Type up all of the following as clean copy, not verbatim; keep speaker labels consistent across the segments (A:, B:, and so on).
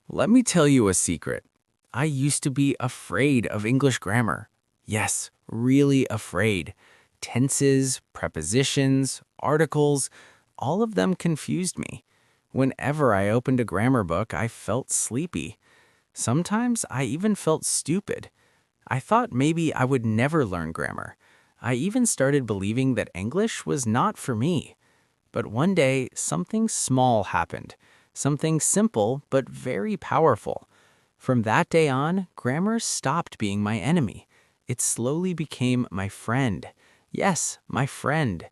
A: Let me tell you a secret. I used to be afraid of English grammar. Yes, really afraid. Tenses, prepositions, articles, all of them confused me. Whenever I opened a grammar book, I felt sleepy. Sometimes I even felt stupid. I thought maybe I would never learn grammar. I even started believing that English was not for me. But one day, something small happened. Something simple, but very powerful. From that day on, grammar stopped being my enemy. It slowly became my friend. Yes, my friend.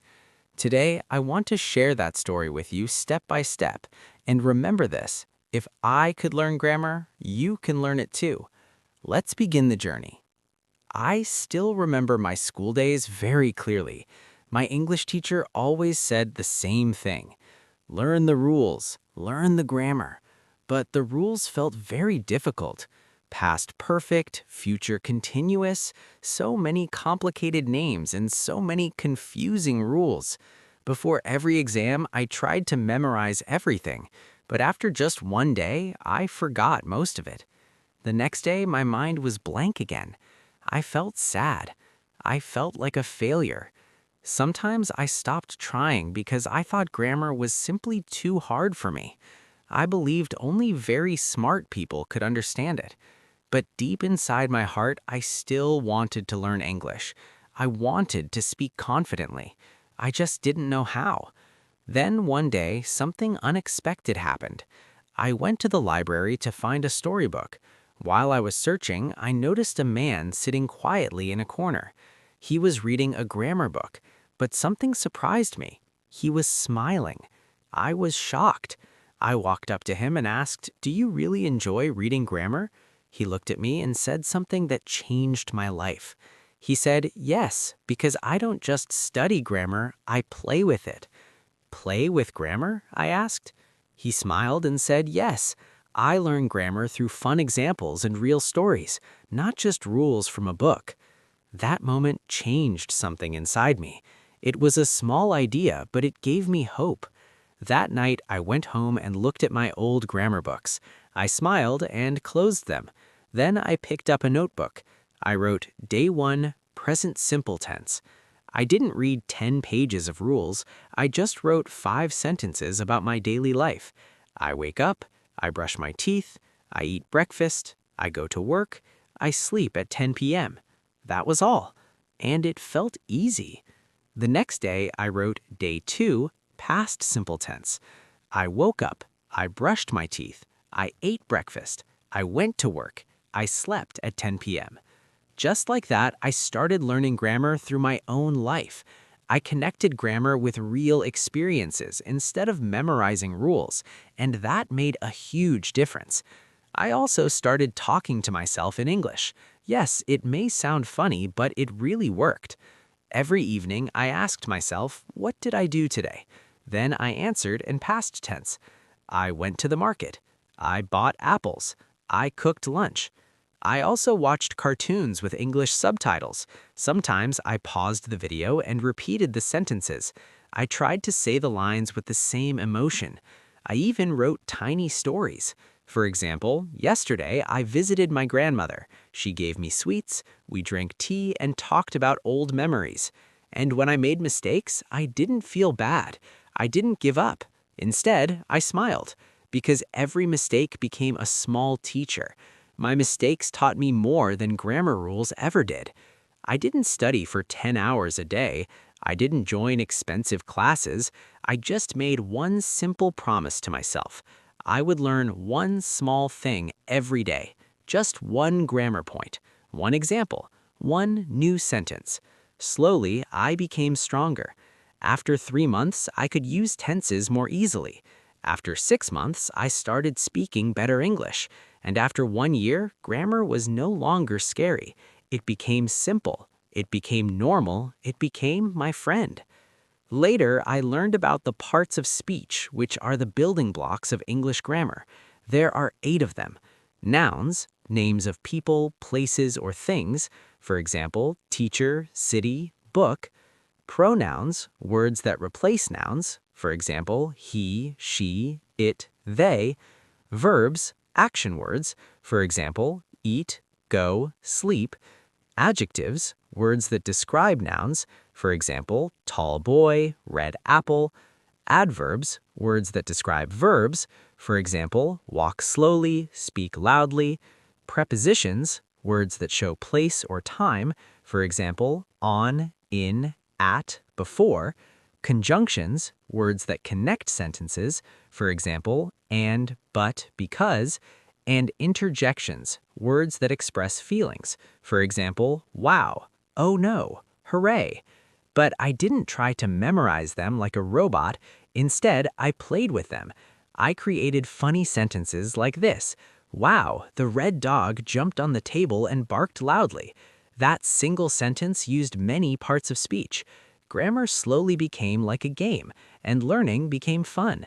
A: Today, I want to share that story with you step by step. And remember this, if I could learn grammar, you can learn it too. Let's begin the journey. I still remember my school days very clearly. My English teacher always said the same thing. Learn the rules, learn the grammar. But the rules felt very difficult. Past perfect, future continuous, so many complicated names and so many confusing rules. Before every exam, I tried to memorize everything. But after just one day, I forgot most of it. The next day, my mind was blank again. I felt sad. I felt like a failure. Sometimes I stopped trying because I thought grammar was simply too hard for me. I believed only very smart people could understand it. But deep inside my heart, I still wanted to learn English. I wanted to speak confidently. I just didn't know how. Then one day, something unexpected happened. I went to the library to find a storybook. While I was searching, I noticed a man sitting quietly in a corner. He was reading a grammar book, but something surprised me. He was smiling. I was shocked. I walked up to him and asked, "Do you really enjoy reading grammar?" He looked at me and said something that changed my life. He said, "Yes, because I don't just study grammar, I play with it." "Play with grammar?" I asked. He smiled and said, "Yes, I learn grammar through fun examples and real stories, not just rules from a book." That moment changed something inside me. It was a small idea, but it gave me hope. That night, I went home and looked at my old grammar books. I smiled and closed them. Then I picked up a notebook. I wrote Day 1, Present Simple Tense. I didn't read 10 pages of rules. I just wrote 5 sentences about my daily life. I wake up, I brush my teeth, I eat breakfast, I go to work, I sleep at 10 p.m. That was all. And it felt easy. The next day, I wrote Day 2, Past Simple Tense. I woke up, I brushed my teeth, I ate breakfast, I went to work, I slept at 10 p.m. Just like that, I started learning grammar through my own life. I connected grammar with real experiences instead of memorizing rules, and that made a huge difference. I also started talking to myself in English. Yes, it may sound funny, but it really worked. Every evening, I asked myself, what did I do today? Then I answered in past tense. I went to the market. I bought apples. I cooked lunch. I also watched cartoons with English subtitles. Sometimes I paused the video and repeated the sentences. I tried to say the lines with the same emotion. I even wrote tiny stories. For example, yesterday I visited my grandmother. She gave me sweets, we drank tea, and talked about old memories. And when I made mistakes, I didn't feel bad. I didn't give up. Instead, I smiled, because every mistake became a small teacher. My mistakes taught me more than grammar rules ever did. I didn't study for 10 hours a day. I didn't join expensive classes. I just made one simple promise to myself. I would learn one small thing every day, just one grammar point, one example, one new sentence. Slowly, I became stronger. After 3 months, I could use tenses more easily. After 6 months, I started speaking better English. And after 1 year, grammar was no longer scary. It became simple. It became normal. It became my friend. Later, I learned about the parts of speech, which are the building blocks of English grammar. There are 8 of them. Nouns, names of people, places, or things, for example, teacher, city, book. Pronouns, words that replace nouns, for example, he, she, it, they. Verbs, Action words, for example, eat, go, sleep. Adjectives, words that describe nouns, for example, tall boy, red apple. Adverbs, words that describe verbs, for example, walk slowly, speak loudly. Prepositions, words that show place or time, for example, on, in, at, before. Conjunctions, words that connect sentences, for example, and, but, because. And interjections, words that express feelings, for example, wow, oh no, hooray. But I didn't try to memorize them like a robot. Instead, I played with them. I created funny sentences like this. Wow, the red dog jumped on the table and barked loudly. That single sentence used many parts of speech. Grammar slowly became like a game, and learning became fun.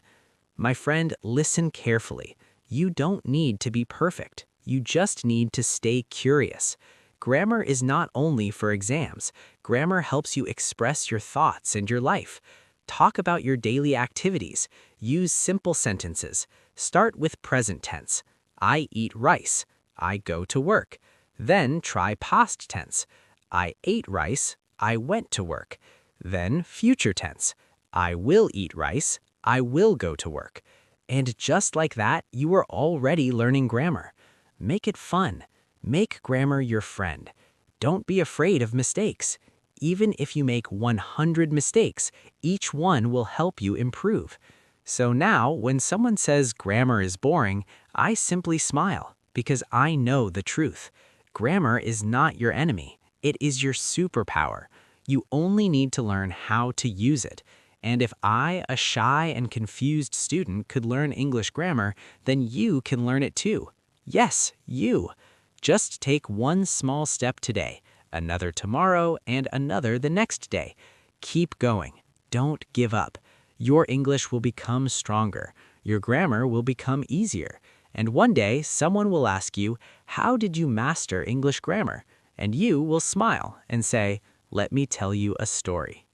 A: My friend, listen carefully. You don't need to be perfect. You just need to stay curious. Grammar is not only for exams. Grammar helps you express your thoughts and your life. Talk about your daily activities. Use simple sentences. Start with present tense. I eat rice. I go to work. Then try past tense. I ate rice. I went to work. Then future tense. I will eat rice. I will go to work. And just like that, you are already learning grammar. Make it fun. Make grammar your friend. Don't be afraid of mistakes. Even if you make 100 mistakes, each one will help you improve. So now, when someone says grammar is boring, I simply smile because I know the truth. Grammar is not your enemy. It is your superpower. You only need to learn how to use it. And if I, a shy and confused student, could learn English grammar, then you can learn it too. Yes, you. Just take one small step today, another tomorrow, and another the next day. Keep going. Don't give up. Your English will become stronger. Your grammar will become easier. And one day, someone will ask you, how did you master English grammar? And you will smile and say, let me tell you a story.